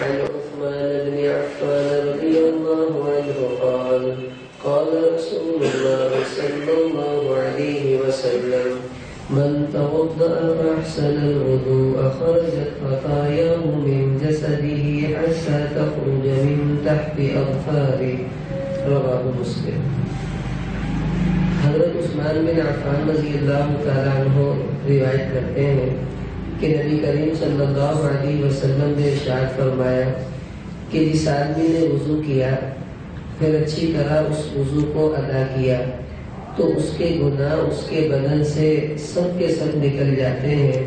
عن عثمان بن عفان رضي الله عنه قال قال رسول الله صلى الله عليه وسلم من توضأ فأحسن الوضوء خرجت خطاياه من جسده حتى تخرج من تحت أظفاره رواه مسلم۔ حضرت عثمان بن عفان رضی اللہ تعالیٰ عنہ روایت کرتے ہیں کہ نبی کریم صلی اللہ علیہ وسلم نے ارشاد فرمایا کہ جس آدمی نے وضو کیا پھر اچھی طرح اس وضو کو ادا کیا تو اس کے گناہ اس کے بدن سے سب کے سب نکل جاتے ہیں،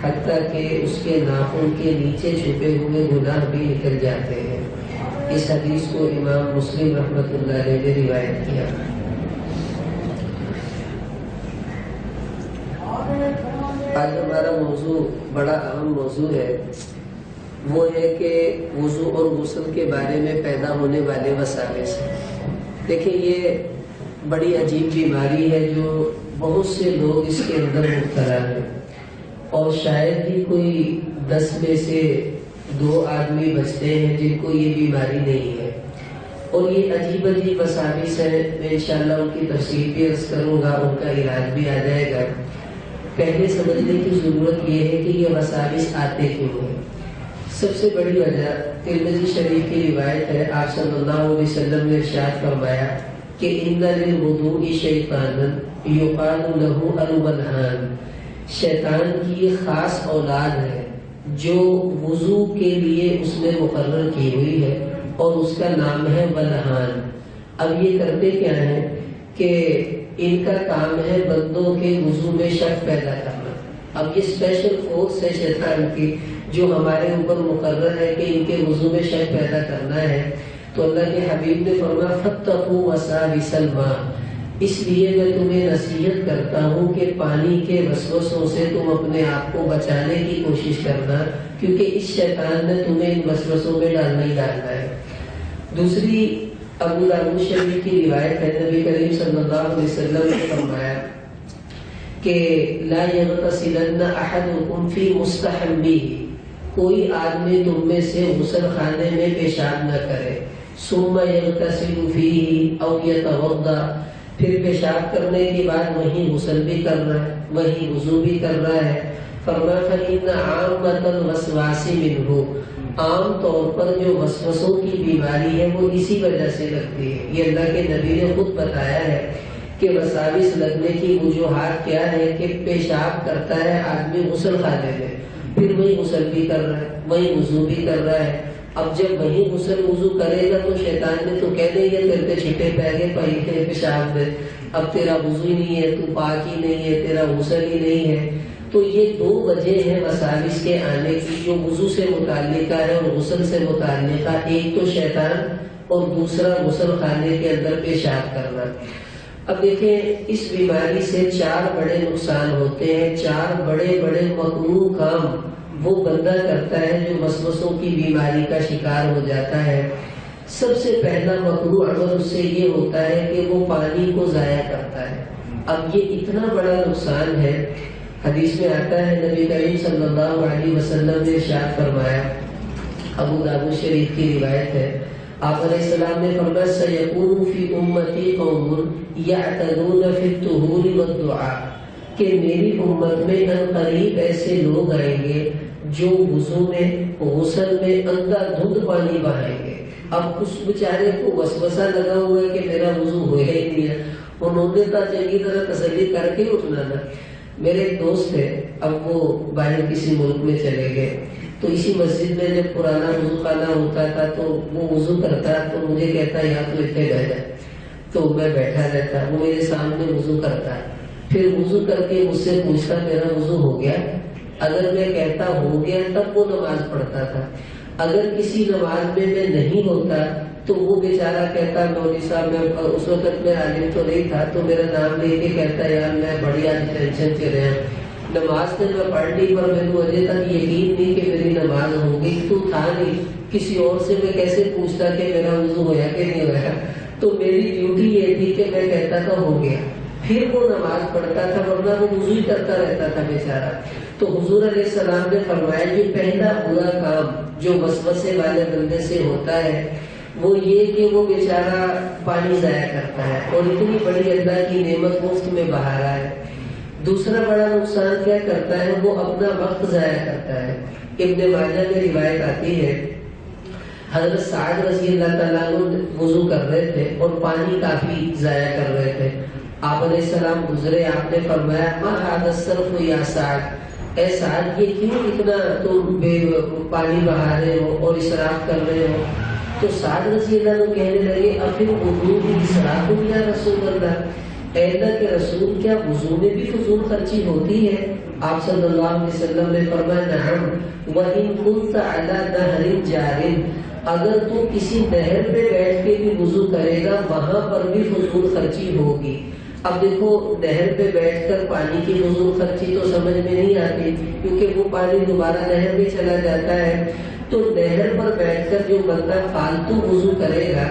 حتیٰ کہ اس کے ناخن کے نیچے چھپے ہوئے گناہ بھی نکل جاتے ہیں۔ اس حدیث کو امام مسلم رحمۃ اللہ علیہ نے روایت کیا۔ آج ہمارا موضوع بڑا اہم موضوع ہے، وہ ہے کہ وضو اور غسل کے بارے میں پیدا ہونے والے وساوس۔ دیکھیں، یہ بڑی عجیب بیماری ہے جو بہت سے لوگ اس کے اندر مبتلا ہیں، اور شاید ہی کوئی 10 میں سے 2 آدمی بچتے ہیں جن کو یہ بیماری نہیں ہے۔ اور یہ عجیب عجیب وساوس ہیں، میں انشاءاللہ ان کی تفصیل بھی عرض کروں گا، ان کا علاج بھی آ جائے گا۔ پہلے سمجھنے کی ضرورت یہ ہے کہ یہ وساوس آتے کیوں ہیں۔ سب سے بڑی وجہ ترمذی شریف کی روایت ہے، آپ صلی اللہ علیہ وسلم نے ارشاد فرمایا کہ ان للوضوء شیطانا یقال له الولہان، شیطان کی یہ خاص اولاد ہے جو وضو کے لیے اس نے مقرر کی ہوئی ہے، اور اس کا نام ہے ولہان۔ اب یہ کرتے کیا ہیں کہ ان کا کام ہے بندوں کے وضو میں شک پیدا کرنا۔ اب یہ اسپیشل فورس ہے شیطان کی جو ہمارے اوپر مقرر ہے کہ ان کے وضو میں شک پیدا کرنا ہے۔ تو اللہ کے حبیب نے فرمایا فاتقوا وساوس الماء، اس لیے میں تمہیں نصیحت کرتا ہوں کہ پانی کے وسوسوں سے تم اپنے آپ کو بچانے کی کوشش کرنا، کیونکہ اس شیطان نے تمہیں ان وسوسوں میں ڈالنا ہی ڈالنا ہے۔ دوسری ابو داؤد شریف کی روایت ہے، نبی کریم صلی اللہ علیہ وسلم نے فرمایا کہ لا یغتسلن احدکم فی مستحمہ، کوئی آدمی تم میں سے غسل خانے میں پیشاب نہ کرے، ثم یغتسل فیہ او یتوضا، پھر پیشاب کرنے کے بعد وہیں غسل بھی کر رہا ہے، وہیں وضو بھی کر رہا ہے۔ فرمایا فإن عامۃ الوسواس منہ، عام طور پر جو وسوسوں کی بیماری ہے وہ اسی وجہ سے لگتی ہے۔ یہ اللہ کے نبی نے خود بتایا ہے کہ وساوس لگنے کی وجوہات کیا ہے کہ پیشاب کرتا ہے آدمی غسل خانے میں، پھر وہی غسل بھی کر رہا ہے، وہی وضو بھی کر رہا ہے۔ اب جب وہی غسل وضو کرے گا تو شیطان نے تو کہہ دیں گے تیرے پہ چھٹے پہ گئے پہلے پیشاب میں، اب تیرا وضو ہی نہیں ہے، تو پاک ہی نہیں ہے، تیرا غسل ہی نہیں ہے۔ تو یہ 2 وجہ ہیں وساوس کے آنے کی جو وضو سے متعلقہ ہے اور غسل سے متعلقہ، ایک تو شیطان اور دوسرا غسل خانے کے اندر پیشاب کرنا۔ اب دیکھیں، اس بیماری سے 4 بڑے نقصان ہوتے ہیں، 4 بڑے بڑے مکروہ کام وہ بندہ کرتا ہے جو وسوسوں کی بیماری کا شکار ہو جاتا ہے۔ سب سے پہلا مکروہ عمل اس سے یہ ہوتا ہے کہ وہ پانی کو ضائع کرتا ہے۔ اب یہ اتنا بڑا نقصان ہے، حدیث میں آتا ہے نبی کریم صلی اللہ علیہ وسلم نے ارشاد فرمایا، ابو داؤد شریف کی روایت ہے، آپ علیہ السلام نے فرمایا سیکون فی امتی قوم یعتدون فی الطہور والدعاء، کہ میری امت میں عنقریب ایسے لوگ آئیں گے جو وضو میں غسل میں اندھا دھند پانی بہائیں گے۔ اب اس بیچارے کو وسوسہ لگا ہوا ہے کہ میرا وضو ہوا ہی نہیں ہے، انہوں نے تو چنگی طرح تسلی کر کے اٹھنا نا۔ میرے ایک دوست ہے، اب وہ باہر کسی ملک میں چلے گئے، تو اسی مسجد میں جب پرانا وضو خانہ ہوتا تھا تو وہ وضو کرتا تو مجھے کہتا یا تو اتنے بیٹھ جائے، تو میں بیٹھا رہتا، وہ میرے سامنے وضو کرتا، پھر وضو کر کے مجھ سے پوچھتا میرا وضو ہو گیا؟ اگر میں کہتا ہو گیا تب وہ نماز پڑھتا تھا، اگر کسی نماز میں نہیں ہوتا تو وہ بیچارہ کہتا مولوی صاحب، میں اس وقت میں عالم تو نہیں تھا، تو میرا نام لے کے کہتا یار میں بڑی آج ٹینشن سے رہا، نماز تو میں پڑھ لی پر میرے کو ابھی تک یقین نہیں کہ میری نماز ہوگی، تو تھا نہیں، کسی اور سے میں کیسے پوچھتا کہ میرا وضو ہوا کہ نہیں ہوا؟ تو میری ڈیوٹی یہ تھی کہ میں کہتا تھا ہو گیا۔ پھر وہ نماز پڑھتا تھا، ورنہ وہ وضو ہی کرتا رہتا تھا بیچارہ۔ تو حضور علیہ السلام نے فرمایا کہ پہلا برا کام جو وسوسے والے بندے سے ہوتا ہے وہ یہ کہ وہ بیچارہ پانی ضائع کرتا ہے، اور اتنی بڑی اللہ کی نعمت مفت میں بہا رہا ہے۔ دوسرا بڑا نقصان کیا کرتا ہے، وہ اپنا وقت ضائع کرتا ہے۔ ابن ماجہ میں روایت آتی ہے، حضرت سعد رضی اللہ تعالیٰ عنہ وضو کر رہے تھے اور پانی کافی ضائع کر رہے تھے۔ آپ علیہ السلام گزرے، آپ نے فرمایا ما ھذا الصرف یا سعد، اے سعد یہ کیوں اتنا تم پانی بہا رہے ہو اور اسراف کر رہے ہو؟ تو سعد رضی اللہ عنہ کہنے لگے افی وضو بھی اسراف یا رسول اللہ، اے اللہ کے رسول کیا وضو میں بھی فضول خرچی ہوتی ہے؟ آپ صلی اللہ علیہ وسلم نے فرمایا نعم وَإِن كُنْتَ عَلَى نَهْرٍ جَارٍ، اگر تو کسی نہر پہ بیٹھ کے بھی وضو کرے گا وہاں پر بھی فضول خرچی ہوگی۔ اب دیکھو نہر پہ بیٹھ کر پانی کی فضول خرچی تو سمجھ میں نہیں آتی، کیونکہ وہ پانی دوبارہ نہر میں چلا جاتا ہے۔ تو نہر پر بیٹھ کر جو بندہ فالتو وضو کرے گا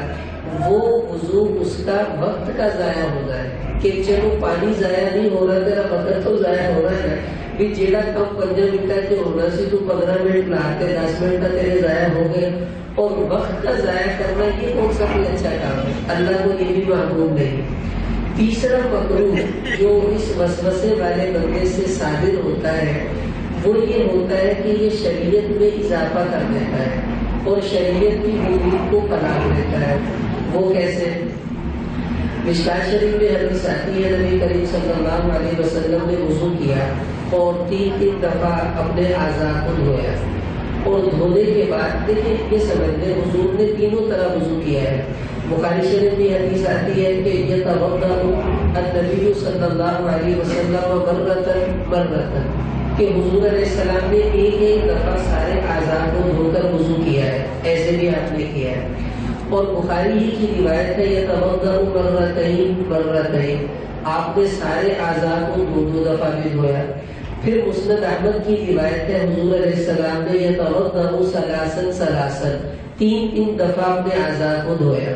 وہ وضو اس کا وقت کا ضائع ہونا ہے، کہ چلو پانی ضائع نہیں ہو رہا، تیرا وقت تو ضائع ہو رہا ہے بھی جیڑا کم 5 منٹ کے ہونا سی تو 15 منٹ لا کے 10 منٹ کا تیرے ضائع ہو گئے، اور وقت کا ضائع کرنا یہ کون سا کوئی اچھا کام ہے؟ اللہ کو یہ بھی معلوم نہیں۔ تیسرا مکروہ جو اس وسوسے والے بندے سے صادر ہوتا ہے وہ یہ ہوتا ہے کہ یہ شریعت میں اضافہ کر دیتا ہے اور شریعت کی حدود کو پھیلا دیتا ہے۔ وہ کیسے؟ مشکوٰۃ شریف میں حدیث آتی ہے، نبی کریم صلی اللہ علیہ وسلم نے وضو کیا اور 3 دفعہ اپنے اعضاء کو دھویا، اور دھونے کے بعد دیکھیں یہ سمجھ لیں حضور نے تینوں طرح وضو کیا ہے۔ بخاری شریف میں حدیث آتی ہے کہ یتوضأ النبی صلی اللہ علیہ وسلم مرۃ، کہ حضور علیہ السلام نے ایک دفعہ سارے اعضاء کو دھو کر وضو کیا ہے، ایسے بھی آپ نے کیا ہے۔ اور بخاری ہی کی روایت ہے یتوضأ مرتين، آپ نے سارے اعضاء کو 2 دفعہ بھی دھویا۔ پھر مسند احمد کی روایت ہے حضور علیہ السلام نے یتوضأ ثلاثا، 3 دفعہ اپنے اعضاء کو دھویا۔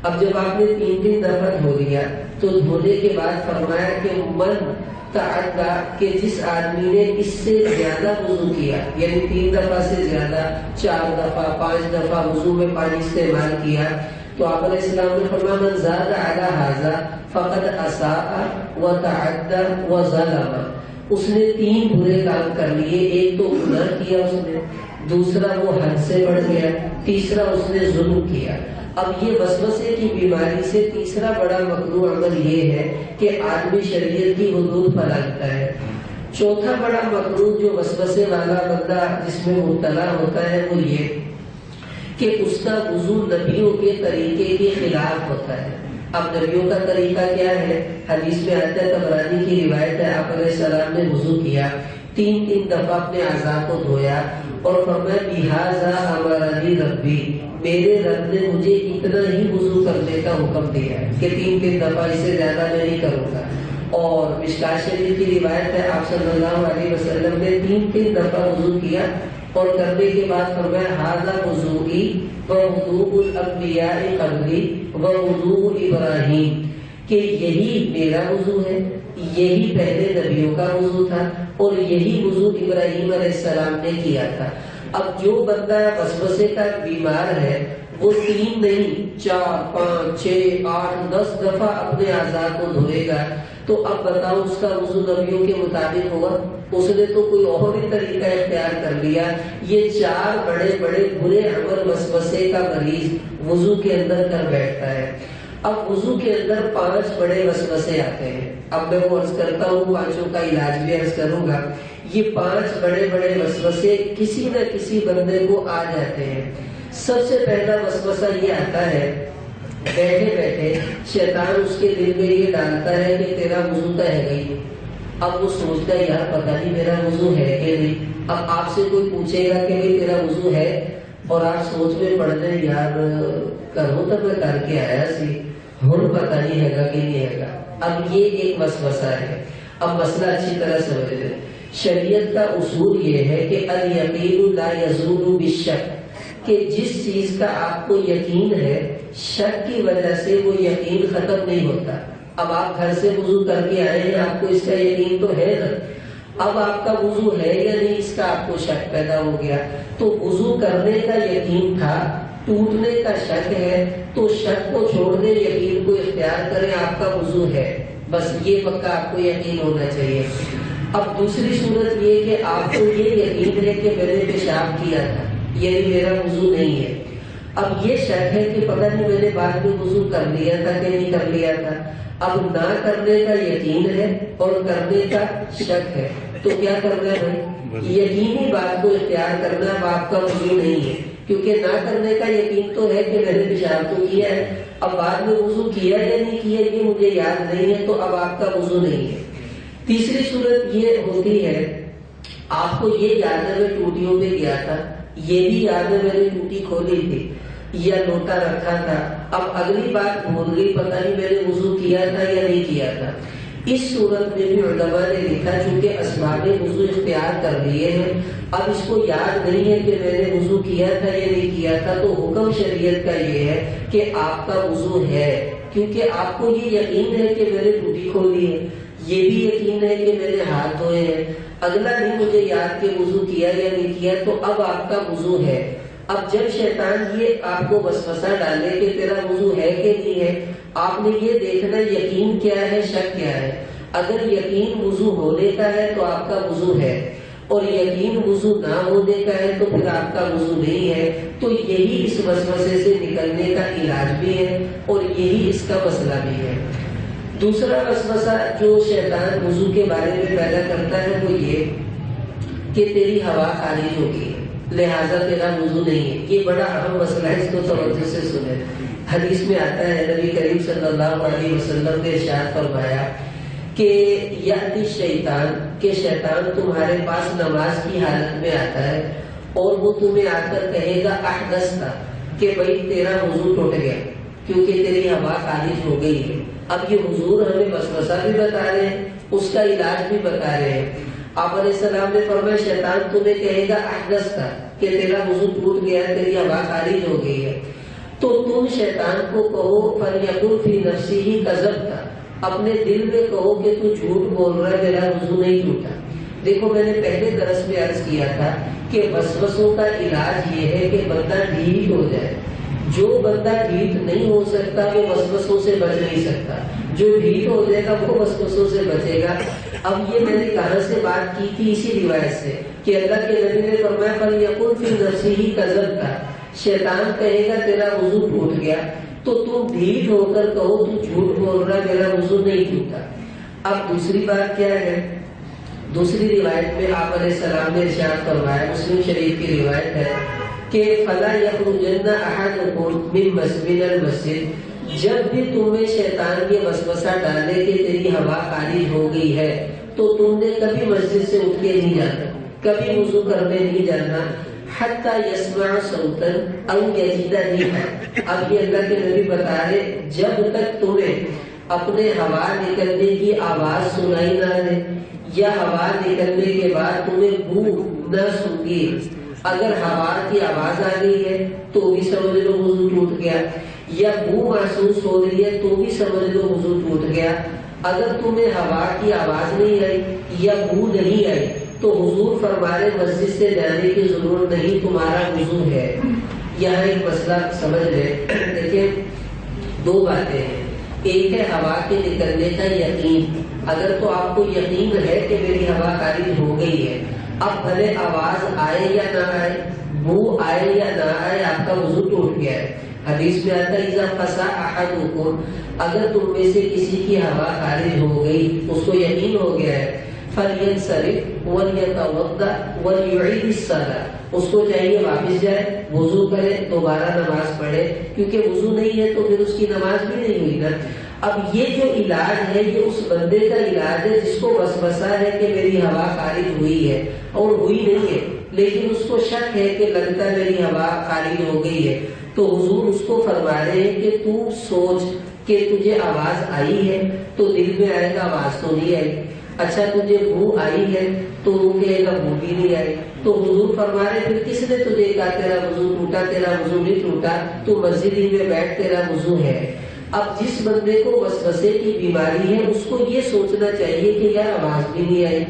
اب جب آپ نے 3 دفعہ دھو لیا تو دھونے کے بعد فرمایا کہ من تعدی، کہ جس آدمی نے اس سے زیادہ وضو کیا، یعنی 3 دفعہ سے زیادہ 4 دفعہ 5 دفعہ وضو میں پانی استعمال کیا، تو آپ علیہ السلام نے فرمایا من زاد علی ھذا فقد اساء وتعدى وظلم، اس نے 3 برے کام کر لیے، ایک تو گناہ کیا اس نے، دوسرا وہ حد سے بڑھ گیا، تیسرا اس نے ظلم کیا۔ اب یہ وسوسے کی بیماری سے تیسرا بڑا مکروہ عمل یہ ہے کہ آدمی شریعت کی حدود پھیلاتا ہے۔ چوتھا بڑا مکروہ جو وسوسے والا بندہ جس میں مبتلا ہوتا ہے وہ یہ کہ اس کا وضو نبیوں کے طریقے کے خلاف ہوتا ہے۔ اب نبیوں کا طریقہ کیا ہے؟ حدیث میں آتا ہے، طبرانی کی روایت ہے، آپ علیہ السلام نے وضو کیا، 3 دفعہ اپنے اعضاء کو دھویا اور فرمایا بِهَذَا أَمَرَنِي رَبِّي، میرے رب نے مجھے اتنا ہی وضو کرنے کا حکم دیا ہے کہ 3 دفعہ، اس سے زیادہ میں نہیں کروں گا۔ اور مشکوٰۃ شریف کی روایت ہے آپ صلی اللہ علیہ وسلم نے 3 دفعہ وضو کیا اور کرنے کے بعد فرمایا ھذا وضوئی ووضوء الانبیاء قبلی ووضوء ابراہیم، کہ یہی میرا وضو ہے، یہی پہلے نبیوں کا وضو تھا اور یہی وضو ابراہیم علیہ السلام نے کیا تھا۔ اب جو بندہ وسوسے کا بیمار ہے وہ 3 نہیں 4 5 6 8 10 دفعہ اپنے اعضاء کو دھوئے گا، تو اب بتاؤ اس کا وضو نبیوں کے مطابق ہوگا؟ اس نے تو کوئی اور ہی طریقہ اختیار کر لیا۔ یہ 4 بڑے بڑے برے عمل وسوسے کا مریض وضو کے اندر کر بیٹھتا ہے۔ اب وضو کے اندر 5 بڑے وسوسے آتے ہیں، اب میں وہ عرض کرتا ہوں، 5 کا علاج بھی عرض کروں گا۔ یہ 5 بڑے بڑے وسوسے کسی نہ کسی بندے کو آ جاتے ہیں۔ سب سے پہلا وسوسہ یہ آتا ہے، بیٹھے بیٹھے شیطان اس کے دل میں یہ ڈالتا ہے کہ تیرا وضو تو ہے گئی۔ اب وہ سوچتا ہے یار پتہ نہیں میرا وضو ہے کہ نہیں۔ اب آپ سے کوئی پوچھے گا کہ بھائی تیرا وضو ہے، اور آپ سوچ میں پڑ جائیں یار کروں تو میں کر کے آیا سی، ہن پتہ نہیں ہے گا کہ نہیں ہے گا۔ اب یہ ایک وسوسہ ہے۔ اب مسئلہ اچھی طرح سمجھ لیں، شریعت کا اصول یہ ہے کہ الیقین لا یزول بالشک، کہ جس چیز کا آپ کو یقین ہے شک کی وجہ سے وہ یقین ختم نہیں ہوتا۔ اب آپ گھر سے وضو کر کے آئے ہیں، آپ کو اس کا یقین تو ہے نا، اب آپ کا وضو ہے یا نہیں اس کا آپ کو شک پیدا ہو گیا. تو وضو کرنے کا یقین تھا، ٹوٹنے کا شک ہے، تو شک کو چھوڑ دیں، یقین کو اختیار کریں، آپ کا وضو ہے، بس یہ پکا آپ کو یقین ہونا چاہیے. اب دوسری صورت یہ کہ آپ کو یہ یقین ہے کہ میں نے پیشاب کیا تھا، یعنی میرا وضو نہیں ہے. اب یہ شک ہے کہ پتہ نہیں میں نے بعد میں وضو کر لیا تھا کہ نہیں کر لیا تھا. اب نہ کرنے کا یقین ہے اور کرنے کا شک ہے، تو کیا کرنا ہے بھائی؟ یقینی بات کو اختیار کرنا. اب آپ کا وضو نہیں ہے، کیونکہ نہ کرنے کا یقین تو ہے کہ میں نے پیشاب تو کیا ہے، اب بعد میں وضو کیا یا نہیں کیا یہ مجھے یاد نہیں ہے، تو اب آپ کا وضو نہیں ہے. تیسری صورت یہ ہوتی ہے، آپ کو یہ یاد ہے میں ٹوٹیوں پہ گیا تھا، یہ بھی یاد ہے میں نے ٹوٹی کھولی تھی یا لوٹا رکھا تھا، اب اگلی بات بھول گئی، پتہ نہیں میں نے وضو کیا تھا یا نہیں کیا تھا. اس صورت میں بھی علماء نے لکھا چونکہ اسباب وضو اختیار کر لیے ہیں، اب اس کو یاد نہیں ہے کہ میں نے وضو کیا تھا یا نہیں کیا تھا، تو حکم شریعت کا یہ ہے کہ آپ کا وضو ہے، کیونکہ آپ کو یہ یقین ہے کہ میں نے ٹوٹی کھولی ہے، یہ بھی یقین ہے کہ میں نے ہاتھ دھوئے ہیں، اگلا نہیں مجھے یاد کہ وضو کیا یا نہیں کیا، تو اب آپ کا وضو ہے. اب جب شیطان یہ آپ کو وسوسہ ڈالے کہ تیرا وضو ہے کہ نہیں ہے، آپ نے یہ دیکھنا یقین کیا ہے شک کیا ہے. اگر یقین وضو ہونے کا ہے تو آپ کا وضو ہے، اور یقین وضو نہ ہونے کا ہے تو پھر آپ کا وضو نہیں ہے. تو یہی اس وسوسے سے نکلنے کا علاج بھی ہے اور یہی اس کا مسئلہ بھی ہے. دوسرا وسوسہ جو شیطان وضو کے بارے میں پیدا کرتا ہے وہ یہ کہ تیری ہوا خارج ہوگی لہذا تیرا وضو نہیں ہے. یہ بڑا اہم مسئلہ ہے، اس کو توجہ سے سنیں. حدیث میں آتا ہے نبی کریم صلی اللہ علیہ وسلم نے ارشاد فرمایا کہ یاتی شیطان، کہ شیطان تمہارے پاس نماز کی حالت میں آتا ہے اور وہ تمہیں آ کر کہے گا احدثت، کہ بھائی تیرا وضو ٹوٹ گیا کیونکہ تیری ہوا خارج ہو گئی ہے. اب یہ حضور ہمیں وسوسہ بھی بتا رہے ہیں، اس کا علاج بھی بتا رہے ہیں. آپ علیہ السلام نے فرمایا شیطان تمہیں کہے گا احدثت، کہ تیرا وضو ٹوٹ گیا، تیری ہوا خارج ہو گئی ہے، تو تم شیطان کو کہو فلیقل فی نفسہ کذبت، اپنے دل میں کہو کہ تو جھوٹ بول رہا ہے، میرا وضو نہیں ٹوٹا. دیکھو میں نے پہلے درس میں عرض کیا تھا کہ وسوسوں کا علاج یہ ہے کہ بندہ ڈھیٹ ہو جائے. جو بندہ ڈھیٹ نہیں ہو سکتا وہ وسوسوں سے بچ نہیں سکتا، جو ڈھیٹ ہو جائے گا وہ وسوسوں سے بچے گا. اب یہ میں نے کہاں سے بات کی تھی؟ اسی روایت سے کہ اللہ کے نبی نے فرمایا فلیقل فی نفسہ کذبت، شیطان کہے گا تیرا وضو ٹوٹ گیا، تو تم ڈھیٹ ہو کر کہو تو جھوٹ بول رہا میرا وضو نہیں ٹوٹا. اب دوسری بات کیا ہے؟ دوسری روایت میں آپ علیہ السلام نے ارشاد فرمایا، مسلم شریف کی روایت ہے کہ فلا یخرجن احدکم من المسجد، جب بھی تمہیں شیطان یہ وسوسہ ڈالے کہ تیری ہوا خارج ہو گئی ہے تو تم نے کبھی مسجد سے اٹھ کے نہیں جانا، کبھی وضو کرنے نہیں جانا، حتی یسمع صوتا او یجد ریحا. اب یہ اللہ کے نبی بتا رہے جب تک تمہیں اپنے ہوا نکلنے کی آواز سنائی نہ دے یا ہوا نکلنے کے بعد تمہیں بو نہ سنگی، اگر ہوا کی آواز آ گئی ہے تو بھی سمجھ لو وضو ٹوٹ گیا، یا بو محسوس ہو رہی ہے تو بھی سمجھ لو وضو ٹوٹ گیا. اگر تمہیں ہوا کی آواز نہیں آئی یا بو نہیں آئی تو حضور فرمانے مسجد سے جانے کی ضرورت نہیں، تمہارا وضو ہے. یہاں ایک مسئلہ سمجھ لیں. دیکھیں دو باتیں ہیں، ایک ہے ہوا کے نکلنے کا یقین، اگر تو آپ کو یقین ہے کہ میری ہوا خارج ہو گئی ہے، اب بھلے آواز آئے یا نہ آئے، بو آئے یا نہ آئے، آپ کا وضو ٹوٹ گیا ہے. حدیث میں آتا ہے اذا قصا احدکم، اگر تم میں سے کسی کی ہوا خارج ہو گئی، اس کو یقین ہو گیا ہے، فلینصرف ولیتوضا وليعيد الصلاۃ، اس کو چاہیے واپس جائے، وضو کرے، دوبارہ نماز پڑھے، کیونکہ وضو نہیں ہے تو پھر اس کی نماز بھی نہیں ہوئی نا. اب یہ جو علاج ہے یہ اس بندے کا علاج ہے جس کو وسوسہ ہے کہ میری ہوا خارج ہوئی ہے اور ہوئی نہیں ہے، لیکن اس کو شک ہے کہ لگتا ہے میری ہوا خارج ہو گئی ہے. تو حضور اس کو فرما رہے ہیں کہ تو سوچ کہ تجھے آواز آئی ہے تو دل میں آئے گا آواز تو نہیں آئی، اچھا تجھے بو آئی ہے تو وہ کہے گا بو بھی نہیں آئی. تو حضور فرما رہے پھر کس نے تجھے کہا تیرا وضو ٹوٹا؟ تیرا وضو نہیں ٹوٹا، تو مسجد ہی میں بیٹھ، تیرا وضو ہے. اب جس بندے کو وسوسے کی بیماری ہے اس کو یہ سوچنا چاہیے کہ یار آواز بھی نہیں آئی،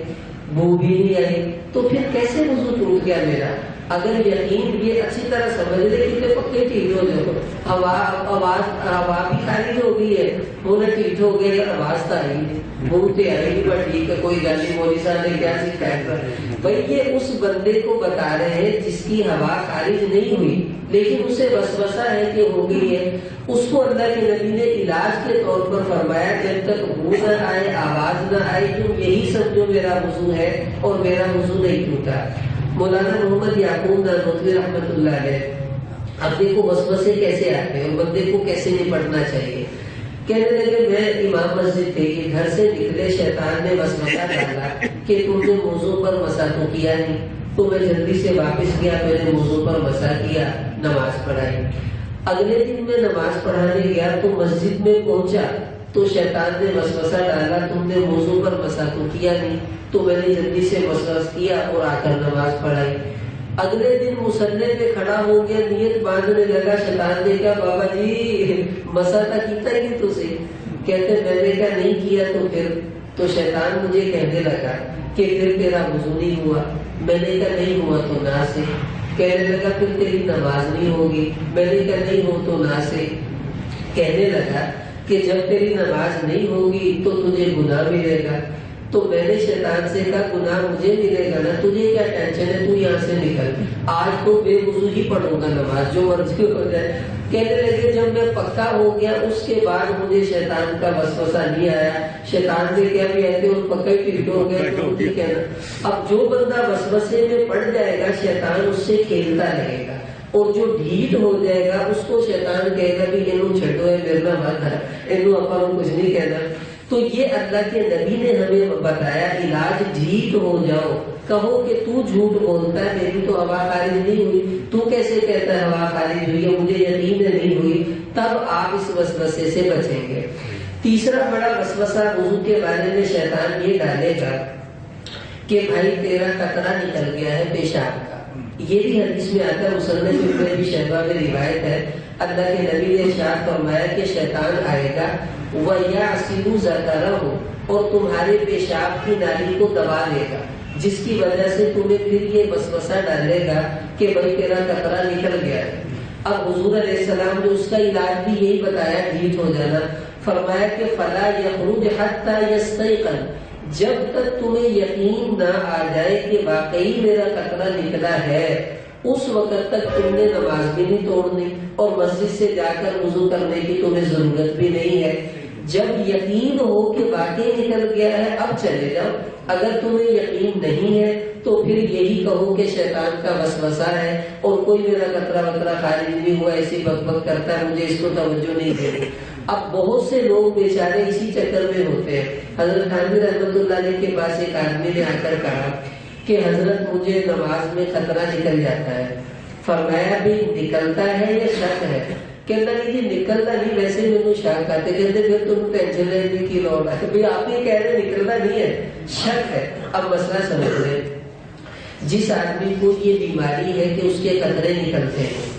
بو بھی نہیں آئی، تو پھر کیسے وضو ٹوٹ گیا میرا؟ اگر یقین یہ اچھی طرح سمجھ لے کہ پکے ٹھیک ہو جاؤ، ہوا بھی خارج ہو گئی ہے، انہیں ٹھیک ہو گیا، یا آواز تو آئی نہیں، منہ تے آئی نہیں، پر ٹھیک ہے کوئی گل نہیں، مولوی صاحب نے کیا سکھایا؟ بھائی یہ اس بندے کو بتا رہے ہیں جس کی ہوا خارج نہیں ہوئی لیکن اسے وسوسہ ہے کہ ہو گئی ہے. اس کو اللہ کے نبی نے علاج کے طور پر فرمایا جب تک بو نہ آئے، آواز نہ آئے، تم یہی سمجھو میرا وضو ہے اور میرا وضو نہیں ٹوٹا. مولانا محمد یعقوب نانوتوی رحمۃ اللہ علیہ، اب دیکھو وسوسے کیسے آتے ہیں اور بندے کو کیسے نپٹنا چاہیے. کہنے لگے میں امام مسجد تھے کہ گھر سے نکلے شیطان نے وسوسہ ڈالا کہ تم نے موضوع پر مسا تو کیا نہیں، تو میں جلدی سے واپس گیا، میں نے موضوع پر مسا کیا، نماز پڑھائی. اگلے دن میں نماز پڑھانے گیا تو مسجد میں پہنچا تو شیطان نے وسوسہ ڈالا تم نے موضوع پر مسا تو کیا نہیں، تو میں نے جلدی سے وسوسہ کیا اور آ کر نماز پڑھائی. اگلے دن مصلی پہ کھڑا ہو گیا، نیت باندھنے لگا، شیطان نے کہا بابا جی مسا تو کیتا ہی تجھے؟ کہتے میں نے کہا نہیں کیا. تو پھر تو شیطان مجھے کہنے لگا کہ پھر تیرا وضو نہیں ہوا. میں نے کہا نہیں ہوا تو نہ سے. کہنے لگا پھر تیری نماز نہیں ہوگی. میں نے کہا نہیں ہو تو نہ سے. کہنے لگا کہ جب تیری نماز نہیں ہوگی تو تجھے گناہ ملے گا. تو میں نے شیطان سے کہا گناہ مجھے ملے گا نا، تجھے کیا ٹینشن ہے، تو یہاں سے نکل، آج تو بے وضو ہی پڑھوں گا نماز جو مرضی ہو جائے. کہنے لگے جب میں پکا ہو گیا اس کے بعد مجھے شیطان کا وسوسہ نہیں آیا. شیطان نے کیا بھی ایسے اور پکا ہی ٹھیک ہو گیا تو مجھے کہنا. اب جو بندہ وسوسے میں پڑ جائے گا شیطان اس سے کھیلتا رہے گا، اور جو ڈھیٹ ہو جائے گا اس کو شیطان کہے گا بھی یہ چھٹو ہے میرے مت ہے، یہ اپن کچھ نہیں کہنا. تو یہ اللہ کے نبی نے ہمیں بتایا علاج ڈھیٹ ہو جاؤ. کہو کہ تو جھوٹ بولتا ہے، میری تو ہوا خارج نہیں ہوئی، تو کیسے کہتا ہے ہوا خارج ہوئی ہے، مجھے یقین نہیں ہوئی. تب آپ اس وسوسے سے بچیں گے. تیسرا بڑا وسوسہ وضو کے بارے میں شیطان یہ ڈالے گا کہ بھائی تیرا قطرہ نکل گیا ہے پیشاب کا. یہ بھی حدیث میں آتا ہے، مصنف ابن ابی شیبہ میں روایت ہے، اللہ کے نبی نے ارشاد فرمایا کہ شیطان آئے گا وَيَعْصِلُ ذَكَرَهُ، اور تمہارے پیشاب کی نالی کو دبا لے گا، جس کی وجہ سے تمہیں پھر یہ وسوسہ ڈالے گا کہ بھائی تیرا قطرہ نکل گیا ہے. اب حضور علیہ السلام نے اس کا علاج بھی یہی بتایا ڈھیٹ ہو جانا. فرمایا کہ فَلَا يَخْرُجْ حَتَّى يَسْتَيْقَنَ، جب تک تمہیں یقین نہ آ جائے کہ واقعی میرا قطرہ نکلا ہے اس وقت تک تم نے نماز بھی نہیں توڑنی اور مسجد سے جا کر وضو کرنے کی تمہیں ضرورت بھی نہیں ہے. جب یقین ہو کہ واقعی نکل گیا ہے اب چلے جاؤ. اگر تمہیں یقین نہیں ہے تو پھر یہی کہو کہ شیطان کا وسوسہ ہے اور کوئی میرا قطرہ وطرہ خارج نہیں ہوا، ایسی بک بک کرتا ہے، مجھے اس کو توجہ نہیں دینی. اب بہت سے لوگ بیچارے اسی چکر میں ہوتے ہیں. حضرت خانوی رحمۃ اللہ علیہ کے پاس ایک آدمی نے آ کر کہا کہ حضرت مجھے نماز میں خطرہ نکل جاتا ہے. فرمایا بھی نکلتا ہے یا شک ہے؟ کہنا نہیں جی نکلنا نہیں، ویسے میں شک آتے. کہتے پھر تم ٹینشن لینے کی لوڑ ہے. بھائی آپ یہ کہہ رہے نکلنا نہیں ہے، شک ہے. اب مسئلہ سمجھ لیں، جس آدمی کو یہ بیماری ہے کہ اس کے قطرے نکلتے ہیں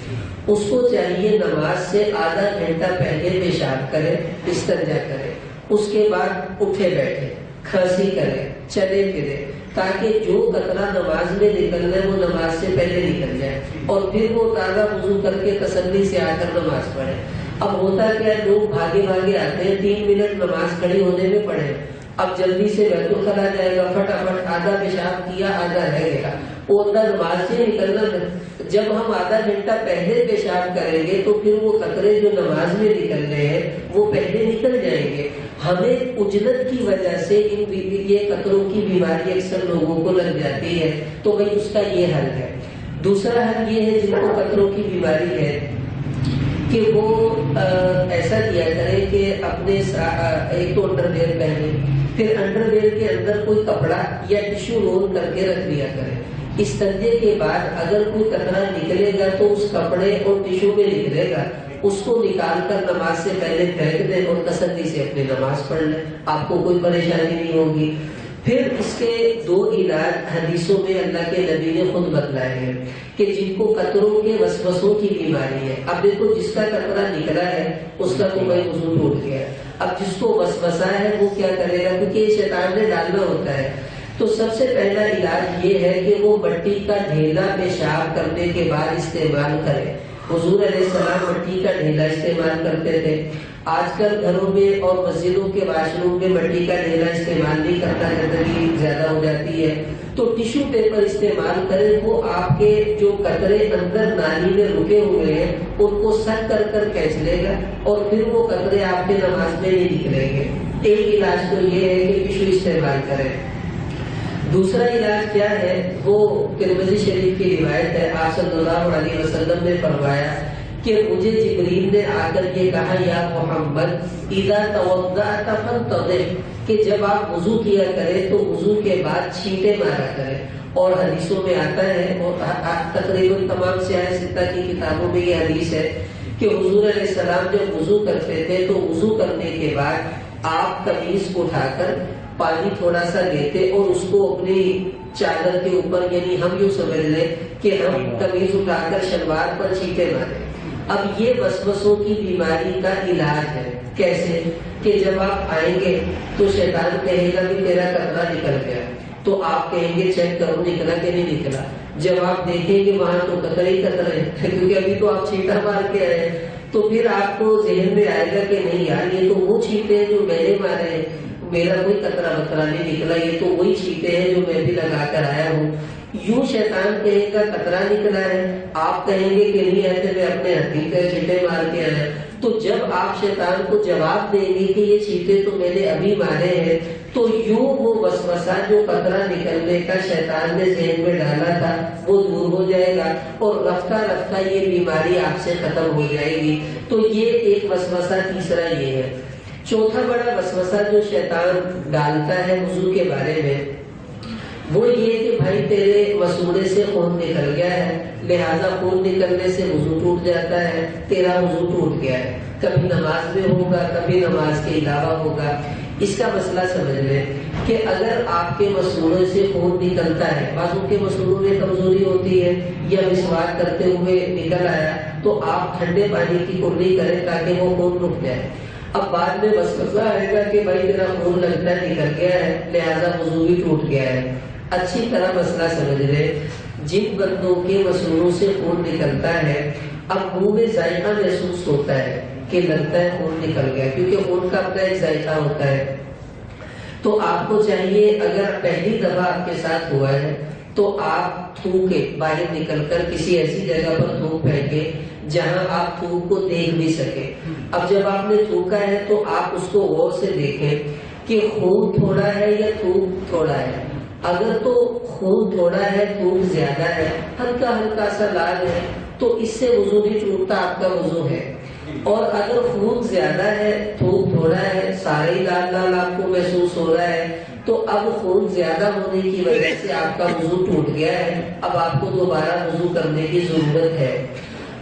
اس کو چاہیے نماز سے آدھا گھنٹہ پہلے پیشاب کرے، استنجا کرے، اس کے بعد اٹھے بیٹھے، کھانسی کرے، چلے پھرے، تاکہ جو قطرہ نماز میں نکلنا ہے وہ نماز سے پہلے نکل جائے اور پھر وہ تازہ وضو کر کے تسلی سے آ کر نماز پڑھے. اب ہوتا کیا ہے، لوگ بھاگے بھاگے آتے ہیں، 3 منٹ نماز کھڑی ہونے میں پڑھے، اب جلدی سے بیت الخلا جائے گا، فٹافٹ آدھا پیشاب کیا، آدھا رہ گیا، وہ اندر نماز سے نکلنا. جب ہم آدھا گھنٹہ پہلے پیشاب کریں گے تو پھر وہ قطرے جو نماز میں نکل رہے ہیں وہ پہلے نکل جائیں گے. ہمیں اجلت کی وجہ سے یہ قطروں کی بیماری اکثر لوگوں کو لگ جاتی ہے، تو بھائی اس کا یہ حل ہے. دوسرا حل یہ ہے جن کو قطروں کی بیماری ہے کہ وہ ایسا کیا کرے کہ اپنے ایک تو انڈر ویئر پہنے، پھر انڈر ویئر کے اندر کوئی کپڑا یا ٹشو رول کر کے رکھ لیا کرے. استنجے کے بعد اگر کوئی قطرہ نکلے گا تو اس کپڑے اور ٹشو میں نکلے گا، اس کو نکال کر نماز سے پہلے پھینک دیں اور تسلی سے اپنی نماز پڑھ لیں، آپ کو کوئی پریشانی نہیں ہوگی. پھر اس کے دو علاج حدیثوں میں اللہ کے نبی نے خود بتلائے ہیں کہ جن کو قطروں کے وسوسوں کی بیماری ہے. اب دیکھو جس کا قطرہ نکلا ہے اس کا تو بھائی وضو ٹوٹ گیا. اب جس کو وسوسہ ہے وہ کیا کرے گا, کیونکہ یہ شیطان نے ڈالنا ہوتا ہے. تو سب سے پہلا علاج یہ ہے کہ وہ مٹی کا ڈھیلا پیشاب کرنے کے بعد استعمال کرے. حضور علیہ السلام مٹی کا ڈھیلا استعمال کرتے تھے. آج کل گھروں میں اور مسجدوں کے واش روم میں مٹی کا ڈھیلا استعمال نہیں کرتا, گندگی زیادہ ہو جاتی ہے. تو ٹیشو پیپر استعمال کریں, وہ آپ کے جو قطرے اندر نالی میں رکے ہوئے ہیں ان کو سک کر کر کھینچ لے گا اور پھر وہ قطرے آپ کے نماز میں نہیں نکلیں گے. ایک علاج تو یہ ہے کہ ٹیشو استعمال کریں. دوسرا علاج کیا ہے, وہ ترمذی شریف کی روایت ہے. آپ صلی اللہ علیہ وسلم نے فرمایا کہ مجھے جبریل نے آ کر یہ کہا, یا محمد اذا توضأت فانتظر, کہ جب آپ وضو کیا کریں تو وضو کے بعد چھینٹے مارا کریں. اور حدیثوں میں آتا ہے, اور تقریباً تمام سیاہ ستہ کی کتابوں میں یہ حدیث ہے کہ حضور علیہ السلام جب وضو کرتے تھے تو وضو کرنے کے بعد آپ قمیص کو اٹھا کر پانی تھوڑا سا لیتے اور اس کو اپنی چادر کے اوپر, یعنی ہم یوں سمجھ لیں کہ ہم قمیص اٹھا کر شلوار پر چھینٹے مارے. اب یہ وسوسوں کی بیماری کا علاج ہے. کیسے کہ جب آپ آئیں گے تو شیطان کہے گا کہ تیرا قطرہ نکل گیا, تو آپ کہیں گے چیک کرو نکلا کہ نہیں نکلا. جب آپ دیکھیں گے وہاں تو قطرے ہی قطرے ہیں, کیونکہ ابھی تو آپ چھینٹا مار کے آئے, تو پھر آپ کو ذہن میں آئے گا کہ نہیں یار یہ تو وہ چھینٹے ہیں جو میں نے مارے ہیں, میرا کوئی قطرہ وطرہ نہیں نکلا, یہ تو وہی چھینٹے ہیں جو میں بھی لگا کر آیا ہوں. یوں شیطان کہے گا قطرہ نکلا ہے, آپ کہیں گے کہ نہیں ایسے میں اپنے ہاتھی پہ چھینٹے مار کے آیا. تو جب آپ شیطان کو جواب دیں گے کہ یہ چھینٹے تو میں نے ابھی مارے ہیں, تو یوں وہ وسوسہ جو قطرہ نکلنے کا شیطان نے ذہن میں ڈالا تھا وہ دور ہو جائے گا, اور رفتہ رفتہ یہ بیماری آپ سے ختم ہو جائے گی. تو یہ ایک وسوسہ. تیسرا یہ ہے, چوتھا بڑا وسوسہ جو شیطان ڈالتا ہے وضو کے بارے میں, وہ یہ کہ بھائی تیرے مسوڑے سے خون نکل گیا ہے, لہذا خون نکلنے سے وضو ٹوٹ جاتا ہے, تیرا وضو ٹوٹ گیا ہے. کبھی نماز میں ہوگا, کبھی نماز کے علاوہ ہوگا. اس کا مسئلہ سمجھ لیں کہ اگر آپ کے مسوڑے سے خون نکلتا ہے, بعضوں کے مسوڑوں میں کمزوری ہوتی ہے یا مسواک کرتے ہوئے نکل آیا, تو آپ ٹھنڈے پانی کی کلی کریں تاکہ وہ خون رک جائے. اب بعد میں وسوسہ آئے گا کہ بھائی تیرا خون لگتا ہے نکل گیا ہے, لہذا وضو بھی ٹوٹ گیا ہے. اچھی طرح مسئلہ سمجھ لیں, جن بندوں کے مسوڑوں سے خون نکلتا ہے, اب منہ میں ذائقہ محسوس ہوتا ہے کہ لگتا ہے خون نکل گیا, کیونکہ خون کا اپنا ایک ذائقہ ہوتا ہے. تو آپ کو چاہیے اگر پہلی دفعہ آپ کے ساتھ ہوا ہے تو آپ تھوکے, باہر نکل کر کسی ایسی جگہ پر تھوک پھینکے جہاں آپ تھوک کو دیکھ بھی سکیں. اب جب آپ نے تھوکا ہے تو آپ اس کو غور سے دیکھیں کہ خون تھوڑا ہے یا تھوک تھوڑا ہے. اگر تو خون تھوڑا ہے, تھوک زیادہ ہے, ہلکا ہلکا سا لال ہے, تو اس سے وضو نہیں ٹوٹتا, آپ کا وضو ہے. اور اگر خون زیادہ ہے, تھوک تھوڑا ہے, سارے لال لال آپ کو محسوس ہو رہا ہے, تو اب خون زیادہ ہونے کی وجہ سے آپ کا وضو ٹوٹ گیا ہے. اب آپ کو دوبارہ وضو کرنے کی ضرورت ہے.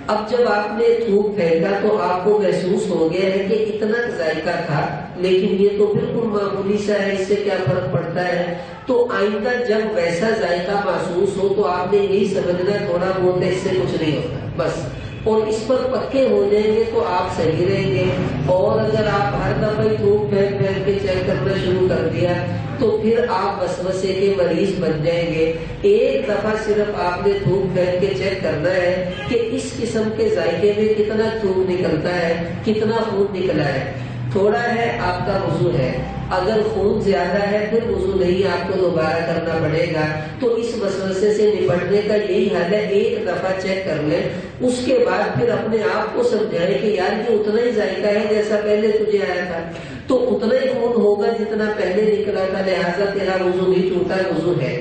اب جب آپ نے تھوک پھینکا تو آپ کو محسوس ہو گیا ہے کہ اتنا ذائقہ تھا, لیکن یہ تو بالکل معمولی سا ہے, اس سے کیا فرق پڑتا ہے. تو آئندہ جب ویسا ذائقہ محسوس ہو تو آپ نے یہی سمجھنا تھوڑا بہت اس سے کچھ نہیں ہوتا بس, اور اس پر پکے ہو جائیں گے تو آپ صحیح رہیں گے. اور اگر آپ ہر دفعہ تھوک پھینک پھینک کے چیک کرنا شروع کر دیا تو پھر آپ وسوسے کے مریض بن جائیں گے. ایک دفعہ صرف آپ نے تھوک پھینک کے چیک کرنا ہے کہ اس قسم کے ذائقے میں کتنا تھوک نکلتا ہے, کتنا خون نکلا ہے. تھوڑا ہے آپ کا وضو ہے, اگر خون زیادہ ہے پھر وضو نہیں, آپ کو دوبارہ کرنا پڑے گا. تو اس وسوسے سے نپٹنے کا یہی حل ہے, ایک دفعہ چیک کر لیں, اس کے بعد پھر اپنے آپ کو سمجھائیں کہ یار یہ اتنا ہی ذائقہ ہے جیسا پہلے تجھے آیا تھا, تو اتنا ہی خون ہوگا جتنا پہلے نکلا تھا, لہٰذا تیرا وضو نہیں ٹوٹا, وضو ہے.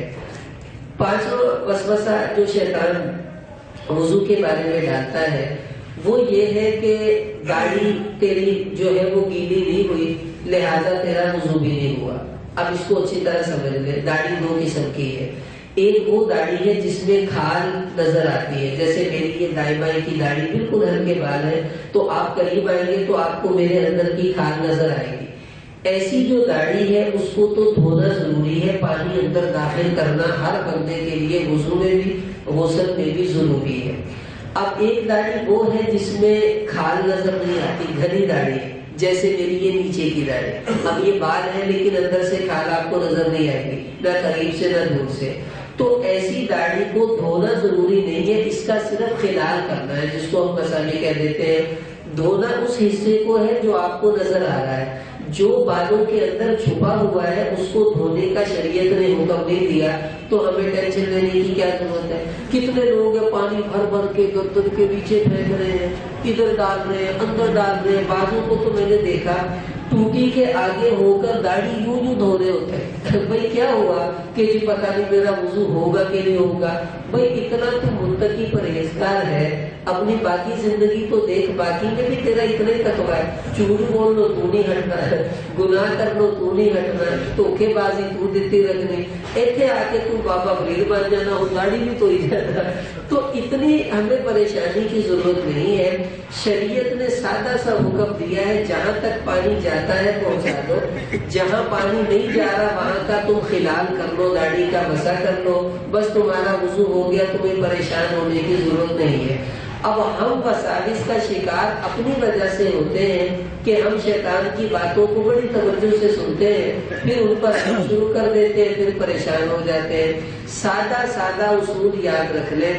پانچواں وسوسہ جو شیطان وضو کے بارے میں ڈالتا ہے وہ یہ ہے کہ داڑھی تیری جو ہے وہ گیلی نہیں ہوئی, لہذا تیرا وضو بھی نہیں ہوا. اب اس کو اچھی طرح سمجھ لیں, داڑھی دو قسم کی ہے. ایک وہ داڑھی ہے جس میں کھال نظر آتی ہے, جیسے میری یہ دائیں بائیں کی داڑھی بالکل ہلکے بال ہے, تو آپ قریب آئیں گے تو آپ کو میرے اندر کی کھال نظر آئے گی. ایسی جو داڑھی ہے اس کو تو دھونا ضروری ہے، پانی اندر داخل کرنا ہر بندے کے لیے وضو میں بھی غسل میں بھی ضروری ہے۔ اب ایک داڑھی وہ ہے جس میں کھال نظر نہیں آتی، گھنی داڑھی ہے، جیسے میری یہ نیچے کی داڑھی، اب یہ بال ہے لیکن اندر سے کھال آپ کو نظر نہیں آئے گی، نہ قریب سے نہ دور سے، تو ایسی داڑھی کو دھونا ضروری نہیں ہے، اس کا صرف خلال کرنا ہے، جس کو ہم مسالی کہہ دیتے ہیں۔ دھونا اس حصے کو ہے جو آپ کو نظر آ رہا ہے، جو بالوں کے اندر چھپا ہوا ہے اس کو دھونے کا شریعت نے حکم نہیں دیا، تو ہمیں ٹینشن لینے کی کیا ضرورت ہے؟ کتنے لوگ ہیں پانی بھر بھر کے گردن کے پیچھے پھینک رہے ہیں، ادھر ڈال رہے ہیں، اندر ڈال رہے ہیں، بازو کو تو میں نے دیکھا ٹوٹی کے آگے ہو کر داڑھی یوں یوں دھو رہے ہوتے ہیں۔ بھائی کیا ہوا کہ جی پتہ نہیں میرا وضو ہوگا کہ نہیں ہوگا؟ بھائی اتنا تو متقی پرہیزگار ہے، اپنی باقی زندگی تو دیکھ، باقی میں بھی تیرا اتنا ہی تقویٰ ہے، جھوٹ بول لو تو نہیں ہٹنا ہے، گناہ کر لو تو نہیں ہٹنا ہے، دھوکے بازی تو دیتی رکھنی، ایتھے آ کے تم بابا فرید بن جانا، وہ داڑھی بھی تو ہی جانا۔ تو اتنی ہمیں پریشانی کی ضرورت نہیں ہے، شریعت نے سادہ سا حکم دیا ہے، جہاں تک پانی جاتا ہے پہنچا دو، جہاں پانی نہیں جا رہا وہاں کا تم خلال کر لو، داڑھی کا مسا کر لو، بس تمہارا وضو ہو گیا، تمہیں پریشان ہونے کی ضرورت نہیں ہے۔ اب ہم وساوس کا شکار اپنی وجہ سے ہوتے ہیں کہ ہم شیطان کی باتوں کو بڑی توجہ سے سنتے ہیں، پھر ان پر عمل شروع کر دیتے ہیں، پھر پریشان ہو جاتے ہیں۔ سادہ سادہ اصول یاد رکھ لیں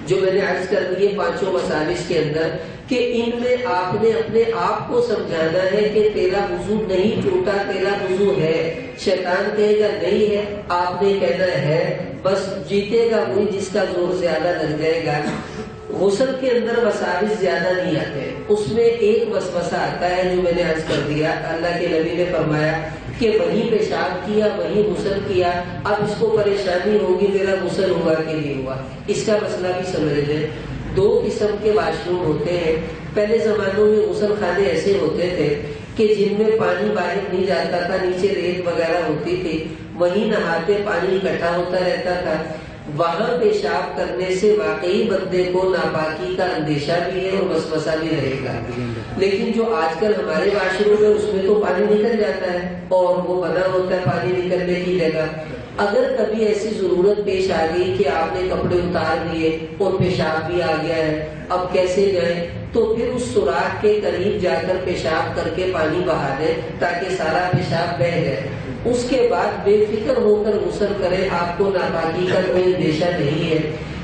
جو میں نے عرض کر دیے پانچوں وساوس کے اندر، کہ ان میں آپ نے اپنے آپ کو سمجھانا ہے کہ تیرا وضو نہیں ٹوٹا، تیرا وضو ہے۔ شیطان کہے گا نہیں ہے، آپ نے کہنا ہے، بس جیتے گا وہی جس کا زور زیادہ لگ جائے گا۔ غسل کے اندر وساوس زیادہ نہیں آتے، اس میں ایک وسوسہ آتا ہے جو میں نے عرض کر دیا، اللہ کے نبی نے فرمایا کہ وہی پیشاب کیا وہی غسل کیا، اب اس کو پریشانی ہوگی میرا غسل ہوا کہ نہیں ہوا۔ اس کا مسئلہ بھی سمجھ لیں، دو قسم کے واش روم ہوتے ہیں۔ پہلے زمانوں میں غسل خانے ایسے ہوتے تھے کہ جن میں پانی باہر نہیں جاتا تھا، نیچے ریت وغیرہ ہوتی تھی، وہیں نہاتے، پانی اکٹھا ہوتا رہتا تھا۔ وہاں پیشاب کرنے سے واقعی بندے کو ناپاکی کا اندیشہ بھی ہے اور وسوسہ بھی رہے گا، لیکن جو آج کل ہمارے واش روم ہے اس میں تو پانی نکل جاتا ہے اور وہ بنا ہوتا ہے پانی نکلنے کی جگہ۔ اگر کبھی ایسی ضرورت پیش آ گئی کہ آپ نے کپڑے اتار لیے اور پیشاب بھی آ گیا ہے، اب کیسے جائیں، تو پھر اس سوراخ کے قریب جا کر پیشاب کر کے پانی بہا دیں تاکہ سارا پیشاب بہہ جائے، اس کے بعد بے فکر ہو کر غسل کریں، آپ کو ناپاکی کا کوئی اندیشہ نہیں ہے۔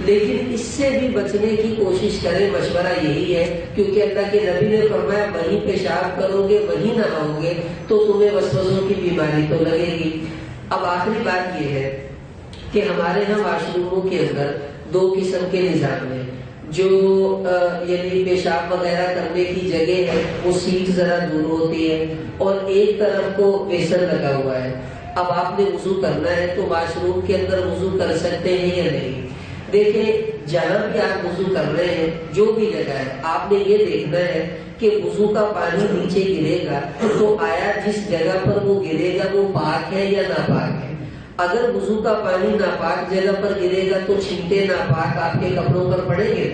لیکن اس سے بھی بچنے کی کوشش کریں، مشورہ یہی ہے، کیونکہ اللہ کے نبی نے فرمایا وہی پیشاب کرو گے وہی نہاؤ گے تو تمہیں وسوسوں کی بیماری تو لگے گی۔ اب آخری بات یہ ہے کہ ہمارے ہاں واش روموں کے اندر دو قسم کے نظام ہیں، جو یعنی پیشاب وغیرہ کرنے کی جگہ ہے وہ سیٹ ذرا دور ہوتی ہے اور ایک طرف کو بیسن لگا ہوا ہے۔ اب آپ نے وضو کرنا ہے تو واش روم کے اندر وضو کر سکتے ہیں یا نہیں؟ دیکھیں جہاں بھی آپ وضو کر رہے ہیں، جو بھی جگہ ہے، آپ نے یہ دیکھنا ہے کہ وضو کا پانی نیچے گرے گا تو آیا جس جگہ پر وہ گرے گا وہ پاک ہے یا ناپاک ہے؟ اگر وضو کا پانی ناپاک جگہ پر گرے گا تو چھینٹے ناپاک آپ کے کپڑوں پر پڑیں گے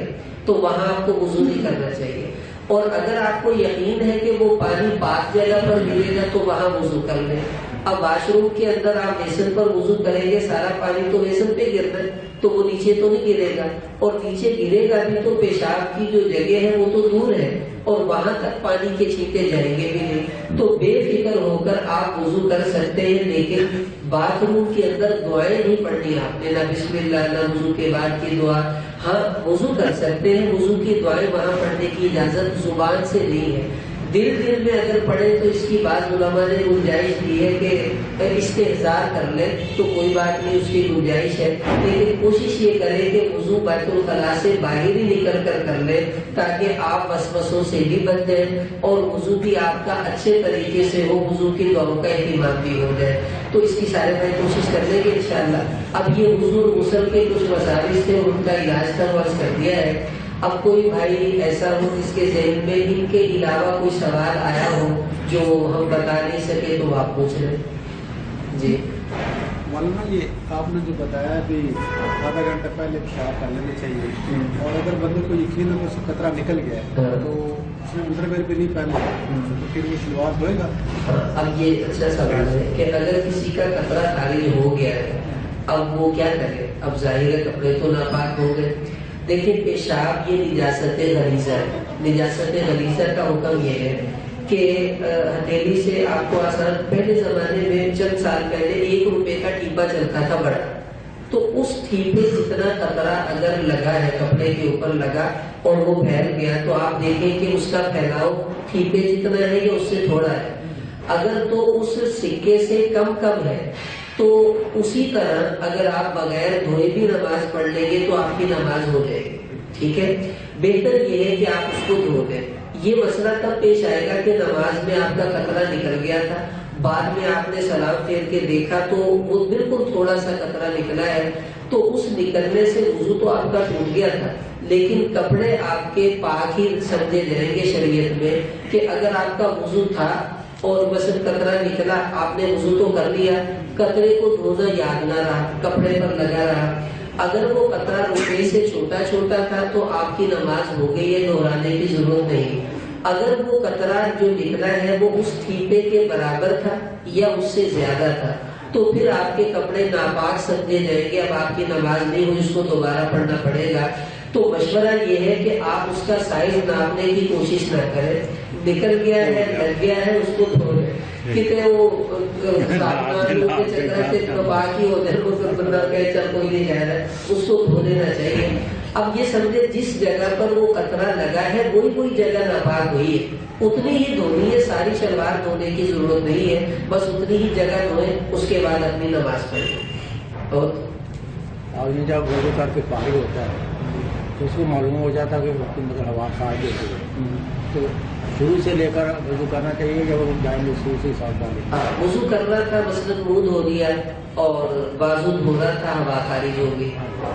تو وہاں آپ کو وضو نہیں کرنا چاہیے، اور اگر آپ کو یقین ہے کہ وہ پانی پاک جگہ پر گرے گا تو وہاں وضو کر لیں۔ اب واش روم کے اندر آپ بیسن پر وضو کریں گے، سارا پانی تو بیسن پہ گرنا ہے تو وہ نیچے تو نہیں گرے گا، اور نیچے گرے گا بھی تو پیشاب کی جو جگہ ہے وہ تو دور ہے اور وہاں تک پانی کے چھینٹے جائیں گے بھی نہیں، تو بے فکر ہو کر آپ وضو کر سکتے ہیں۔ لیکن باتھ روم کے اندر دعائیں نہیں پڑھنی آپ نے، نہ بسم اللہ، نہ وضو کے بعد کی دعا۔ ہاں وضو کر سکتے ہیں، وضو کی دعائیں وہاں پڑھنے کی اجازت زبان سے نہیں ہے، دل میں اگر پڑھے تو اس کی بعض علماء نے گنجائش دی ہے کہ استحضار کر لیں تو کوئی بات نہیں، اس کی گنجائش ہے، لیکن کوشش یہ کریں کہ وضو بیت الخلاء سے باہر ہی نکل کر لیں تاکہ آپ وسوسوں سے بھی بچ جائیں اور وضو بھی آپ کا اچھے طریقے سے ہو، وضو کی دعاؤں کا اہتمام بھی ہو جائے۔ تو اس کی سارے میں کوشش کر لیں گے انشاءاللہ۔ اب یہ وضو اور غسل کے کچھ وساوس تھے، ان کا علاج کا عرض کر دیا ہے۔ اب کوئی بھائی ایسا ہو جس کے ذہن میں ان کے علاوہ کوئی سوال آیا ہو جو ہم بتا نہیں سکے تو آپ پوچھ لیں۔ جی مولانا یہ آپ نے جو بتایا کہ آدھا گھنٹہ پہلے پیشاب کر لینا چاہیے، اور اگر بندے کو یقین ہے کہ قطرہ نکل گیا ہے تو اس نے انڈر ویئر پہ نہیں پہنا تو پھر وہ شلوار دھوئے گا؟ اب یہ اچھا سوال ہے کہ اگر کسی کا قطرہ خالی ہو گیا ہے اب وہ کیا کرے؟ اب ظاہر کپڑے تو ناپاک ہو گئے. دیکھیں پیشاب یہ نجاست غلیظہ ہے. نجاست غلیظہ کا حکم یہ ہے کہ ہتھیلی سے آپ کو آسان، پہلے زمانے میں چند سال پہلے 1 روپے کا ٹیپا چلتا تھا بڑا، تو اس ٹھیپے جتنا قطرہ اگر لگا ہے کپڑے کے اوپر لگا اور وہ پھیل گیا تو آپ دیکھیں کہ اس کا پھیلاؤ ٹھیپے جتنا ہے یا اس سے تھوڑا ہے. اگر تو اس سکے سے کم ہے تو اسی طرح اگر آپ بغیر دھوئے بھی نماز پڑھ لیں گے تو آپ کی نماز ہو جائے گی. ٹھیک ہے، بہتر یہ ہے کہ آپ اس کو دھو دیں. یہ مسئلہ تب پیش آئے گا کہ نماز میں آپ کا قطرہ نکل گیا تھا، بعد میں آپ نے سلام پھیر کے دیکھا تو وہ بالکل تھوڑا سا قطرہ نکلا ہے، تو اس نکلنے سے وضو تو آپ کا ٹوٹ گیا تھا لیکن کپڑے آپ کے پاک ہی سمجھے جائیں گے شریعت میں. کہ اگر آپ کا وضو تھا اور بس قطرہ نکلا، آپ نے وضو تو کر لیا، قطرے کو دھونا یاد نہ رہا، کپڑے پر لگا رہا، اگر وہ قطرہ رکنے سے چھوٹا تھا تو آپ کی نماز ہو گئی ہے، دہرانے کی ضرورت نہیں. اگر وہ قطرہ جو نکلا ہے وہ اس ٹھیپے کے برابر تھا یا اس سے زیادہ تھا تو پھر آپ کے کپڑے ناپاک سمجھے جائیں گے، اب آپ کی نماز نہیں ہوئی، اس کو دوبارہ پڑھنا پڑے گا. تو مشورہ یہ ہے کہ آپ اس کا سائز ناپنے کی کوشش نہ کریں. نکل گیا ہے، لگ گیا ہے، اس کو دھو لیں. کتنے وہ کے چکر سے باقی ہوتے ہیں وہ سب بندہ کہ چل کوئی نہیں جا رہا ہے، اس کو دھو لینا چاہیے. اب یہ سمجھے جس جگہ پر وہ قطرہ لگا ہے وہی جگہ ناپاک ہوئی ہے، اتنی ہی دھونی ہے، ساری شلوار دھونے کی ضرورت نہیں ہے، بس اتنی ہی جگہ دھوئیں، اس کے بعد اپنی نماز پڑھیں. اور یہ جب وضو کر کے فارغ ہوتا ہے تو اس کو معلوم ہو جاتا ہے کہ مطلب ہوا خارج ہوتی ہے، تو شروع سے لے کر وضو کرنا چاہیے جب وہ جائیں گے شروع سے صاف ڈالیں. وضو کرنا تھا مثلاً منہ دھو لیا اور بازو دھونا تھا، ہوا خارج ہوگی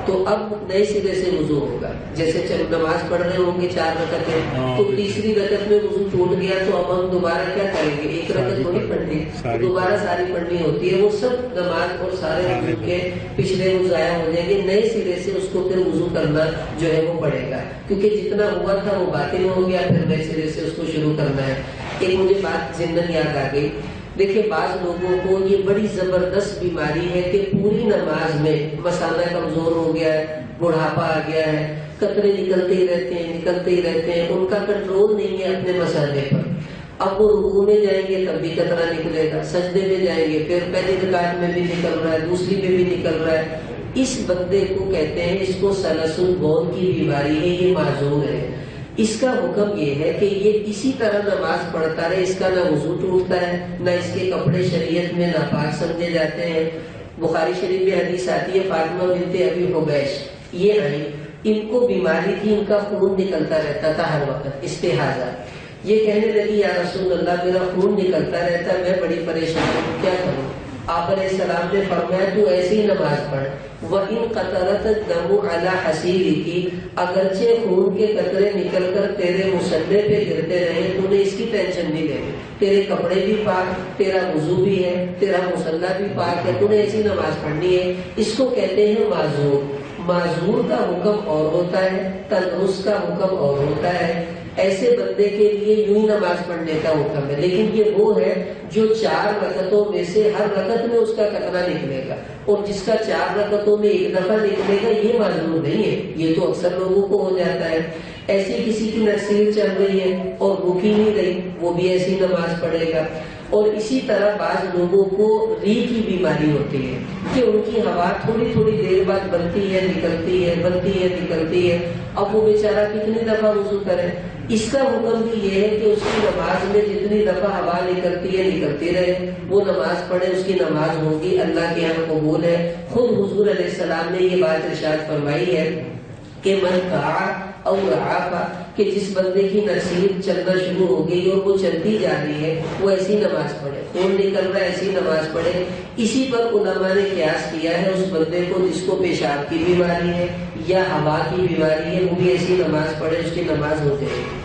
تو اب نئے سرے سے وضو ہوگا. جیسے نماز پڑھ رہے ہوں گے 4 رکعتیں تو تیسری رکعت میں وضو ٹوٹ گیا تو اب ہم دوبارہ کیا کریں گے؟ 1 رکعت تھوڑی پڑھنی، دوبارہ ساری پڑھنی ہوتی ہے. وہ سب نماز اور سارے وضو کے پچھلے وہ ضائع ہو جائیں گے. نئے سرے سے اس کو پھر وضو کرنا جو ہے وہ پڑے گا، کیونکہ جتنا ہوا تھا وہ باطل ہو گیا، پھر نئے سرے سے اس کو شروع کرنا ہے. ایک مجھے بات ضمن یاد آ گئی. دیکھیں بعض لوگوں کو یہ بڑی زبردست بیماری ہے کہ پوری نماز میں مسالہ کمزور ہو گیا ہے، بڑھاپا آ گیا ہے، قطرے نکلتے ہی رہتے ہیں، ان کا کنٹرول نہیں ہے اپنے مسالے پر. اب وہ رکوع میں جائیں گے تب بھی قطرہ نکلے گا، سجدے میں جائیں گے پھر پہلی رکعت میں بھی نکل رہا ہے، دوسری میں بھی نکل رہا ہے. اس بندے کو کہتے ہیں، اس کو سلسل بون کی بیماری ہے، یہ معذور ہے. اس کا حکم یہ ہے کہ یہ اسی طرح نماز پڑھتا رہے، اس کا نہ وضو ٹوٹتا ہے، نہ اس کے کپڑے شریعت میں ناپاک سمجھے جاتے ہیں. بخاری شریف میں حدیث آتی ہے، فاطمہ بنت ابی حبیش یہ آئی، ان کو بیماری تھی، ان کا خون نکلتا رہتا تھا ہر وقت، استحاضہ. یہ کہنے لگی یا رسول اللہ میرا خون نکلتا رہتا ہے، میں بڑی پریشان ہوں، کیا کروں؟ آپ علیہ السلام نے فرمایا تو ایسی ہی نماز پڑھ. وَإِن قَطَرَتِ الدَّمُ عَلَى حَصِيرِكِ اگرچہ خون کے قطرے نکل کر تیرے مصلے پہ گرتے رہے تو نے اس کی ٹینشن نہیں لینی، تیرے کپڑے بھی پاک، تیرا وضو بھی ہے، تیرا مصلہ بھی پاک ہے، تو نے ایسی نماز پڑھنی ہے. اس کو کہتے ہیں معذور. معذور کا حکم اور ہوتا ہے، تندرست کا حکم اور ہوتا ہے. ایسے بندے کے لیے یوں ہی نماز پڑھنے کا حکم ہے. لیکن یہ وہ ہے جو 4 رکعتوں میں سے ہر رکعت میں اس کا قطرہ نکلے گا، اور جس کا 4 رکعتوں میں 1 دفعہ نکلے گا یہ معذور نہیں ہے. یہ تو اکثر لوگوں کو ہو جاتا ہے. ایسی کسی کی نصیر چل رہی ہے اور رک ہی نہیں رہی، وہ بھی ایسی نماز پڑھے گا. اور اسی طرح بعض لوگوں کو ری کی بیماری ہوتی ہے کہ ان کی ہوا تھوڑی تھوڑی دیر بعد بنتی ہے نکلتی ہے، بنتی ہے نکلتی ہے. اب وہ بیچارہ کتنی دفعہ وضو کرے؟ اس کا حکم بھی یہ ہے کہ اس کی نماز میں جتنی دفعہ ہوا نکلتی ہے نکلتی رہے، وہ نماز پڑھے، اس کی نماز ہوگی، اللہ کے یہاں قبول ہے. خود حضور علیہ السلام نے یہ بات ارشاد فرمائی ہے کہ من قاع او رعافا، کہ جس بندے کی نصیب چلنا شروع ہو گئی اور وہ چلتی جا رہی ہے وہ ایسی نماز پڑھے، خون نکل رہا ہے ایسی نماز پڑھے. اسی پر علماء نے قیاس کیا ہے اس بندے کو جس کو پیشاب کی بیماری ہے یا ہوا کی بیماری ہے وہ بھی ایسی نماز پڑھے، اس کی نماز ہو جائے گی.